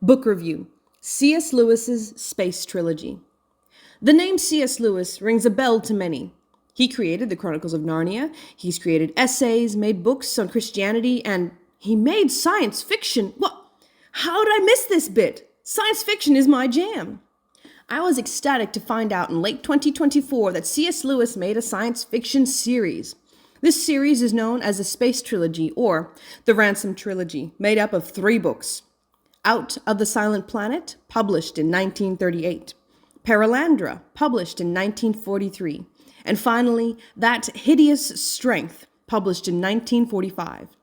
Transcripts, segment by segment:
Book review: C.S. Lewis's Space Trilogy. The name C.S. Lewis rings a bell to many. He created the Chronicles of Narnia, he's created essays, made books on Christianity, and he made science fiction. What? How did I miss this bit? Science fiction is my jam. I was ecstatic to find out in late 2024 that C.S. Lewis made a science fiction series. This series is known as the Space Trilogy, or the Ransom Trilogy, made up of 3 books. Out of the Silent Planet, published in 1938. Paralandra, published in 1943. And finally, That Hideous Strength, published in 1945.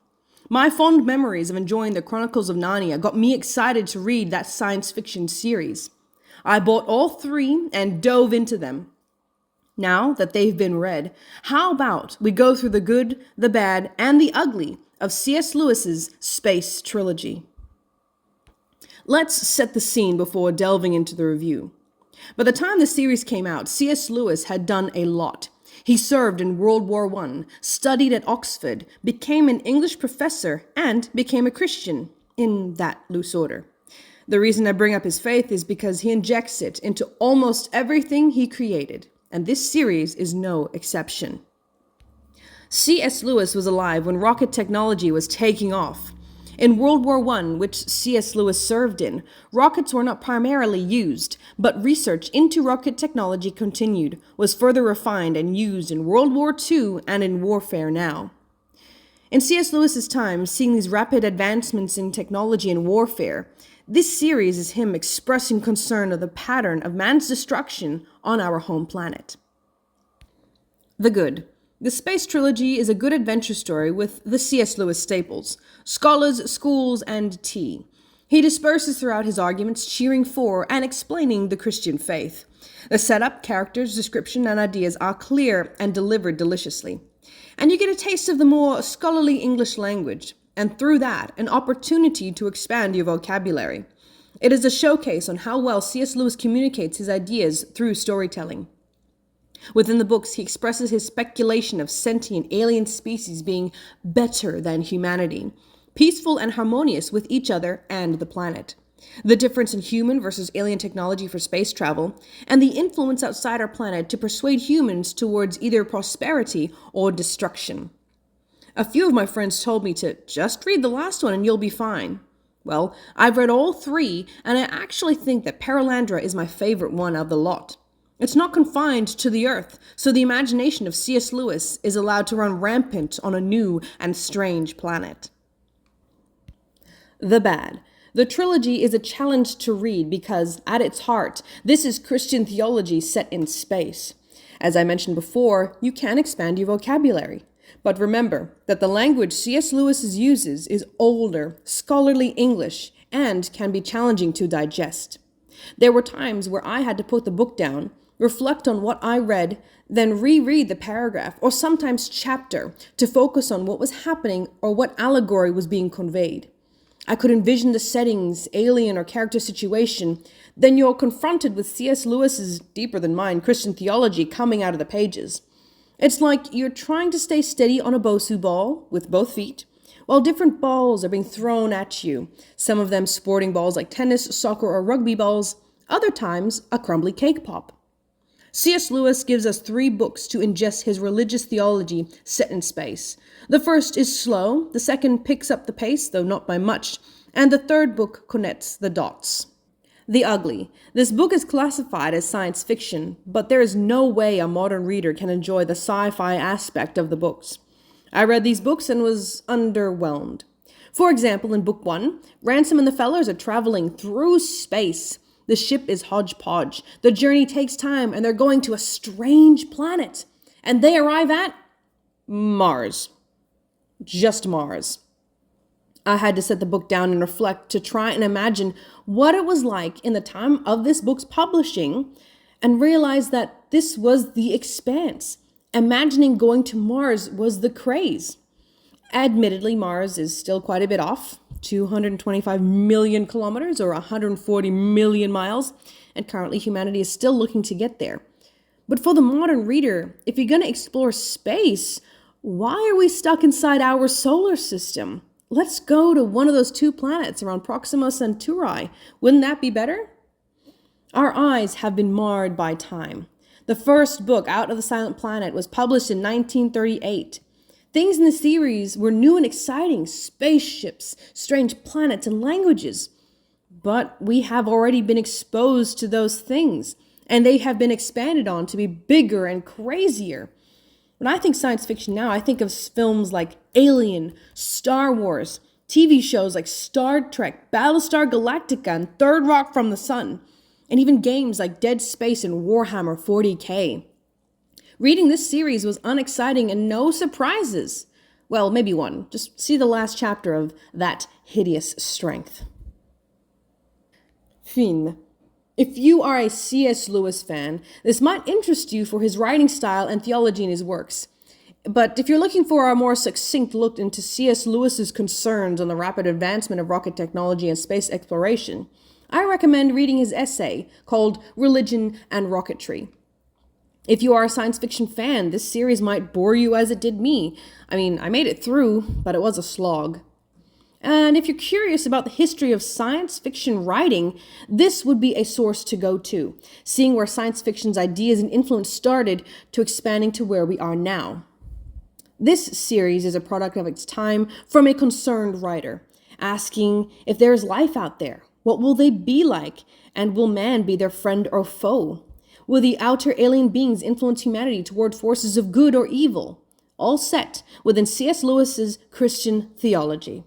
My fond memories of enjoying the Chronicles of Narnia got me excited to read that science fiction series. I bought all 3 and dove into them. Now that they've been read, how about we go through the good, the bad, and the ugly of C.S. Lewis's Space Trilogy? Let's set the scene before delving into the review. By the time the series came out, C.S. Lewis had done a lot. He served in World War I, studied at Oxford, became an English professor, and became a Christian, in that loose order. The reason I bring up his faith is because he injects it into almost everything he created, and this series is no exception. C.S. Lewis was alive when rocket technology was taking off. In World War I, which C.S. Lewis served in, rockets were not primarily used, but research into rocket technology continued, was further refined and used in World War II and in warfare now. In C.S. Lewis's time, seeing these rapid advancements in technology and warfare, this series is him expressing concern of the pattern of man's destruction on our home planet. The good. The Space Trilogy is a good adventure story with the C.S. Lewis staples: scholars, schools, and tea. He disperses throughout his arguments, cheering for and explaining the Christian faith. The setup, characters, description, and ideas are clear and delivered deliciously. And you get a taste of the more scholarly English language, and through that, an opportunity to expand your vocabulary. It is a showcase on how well C.S. Lewis communicates his ideas through storytelling. Within the books, he expresses his speculation of sentient alien species being better than humanity, peaceful and harmonious with each other and the planet. The difference in human versus alien technology for space travel, and the influence outside our planet to persuade humans towards either prosperity or destruction. A few of my friends told me to just read the last one and you'll be fine. Well, I've read all 3, and I actually think that Paralandra is my favorite one of the lot. It's not confined to the Earth, so the imagination of C.S. Lewis is allowed to run rampant on a new and strange planet. The bad. The trilogy is a challenge to read because, at its heart, this is Christian theology set in space. As I mentioned before, you can expand your vocabulary. But remember that the language C.S. Lewis uses is older, scholarly English, and can be challenging to digest. There were times where I had to put the book down, reflect on what I read, then reread the paragraph or sometimes chapter to focus on what was happening or what allegory was being conveyed. I could envision the settings, alien or character situation, then you're confronted with C.S. Lewis's deeper than mine Christian theology coming out of the pages. It's like you're trying to stay steady on a Bosu ball with both feet, while different balls are being thrown at you, some of them sporting balls like tennis, soccer, or rugby balls, other times a crumbly cake pop. C.S. Lewis gives us 3 books to ingest his religious theology set in space. The first is slow, the second picks up the pace, though not by much, and the third book connects the dots. The ugly. This book is classified as science fiction, but there is no way a modern reader can enjoy the sci-fi aspect of the books. I read these books and was underwhelmed. For example, in book 1, Ransom and the Fellers are traveling through space. The ship is hodgepodge. The journey takes time, and they're going to a strange planet. And they arrive at Mars. Just Mars. I had to set the book down and reflect to try and imagine what it was like in the time of this book's publishing and realize that this was the expanse. Imagining going to Mars was the craze. Admittedly, Mars is still quite a bit off, 225 million kilometers or 140 million miles, and currently humanity is still looking to get there. But for the modern reader, if you're going to explore space, why are we stuck inside our solar system? Let's go to one of those two planets around Proxima Centauri. Wouldn't that be better? Our eyes have been marred by time. The first book, Out of the Silent Planet, was published in 1938. Things in the series were new and exciting: spaceships, strange planets, and languages. But we have already been exposed to those things, and they have been expanded on to be bigger and crazier. When I think science fiction now, I think of films like Alien, Star Wars, TV shows like Star Trek, Battlestar Galactica, and Third Rock from the Sun, and even games like Dead Space and Warhammer 40K. Reading this series was unexciting and no surprises. Well, maybe one. Just see the last chapter of That Hideous Strength. Fin. If you are a C.S. Lewis fan, this might interest you for his writing style and theology in his works. But if you're looking for a more succinct look into C.S. Lewis's concerns on the rapid advancement of rocket technology and space exploration, I recommend reading his essay called Religion and Rocketry. If you are a science fiction fan, this series might bore you as it did me. I mean, I made it through, but it was a slog. And if you're curious about the history of science fiction writing, this would be a source to go to, seeing where science fiction's ideas and influence started to expanding to where we are now. This series is a product of its time from a concerned writer, asking if there is life out there, what will they be like, and will man be their friend or foe? Will the outer alien beings influence humanity toward forces of good or evil? All set within C.S. Lewis's Christian theology.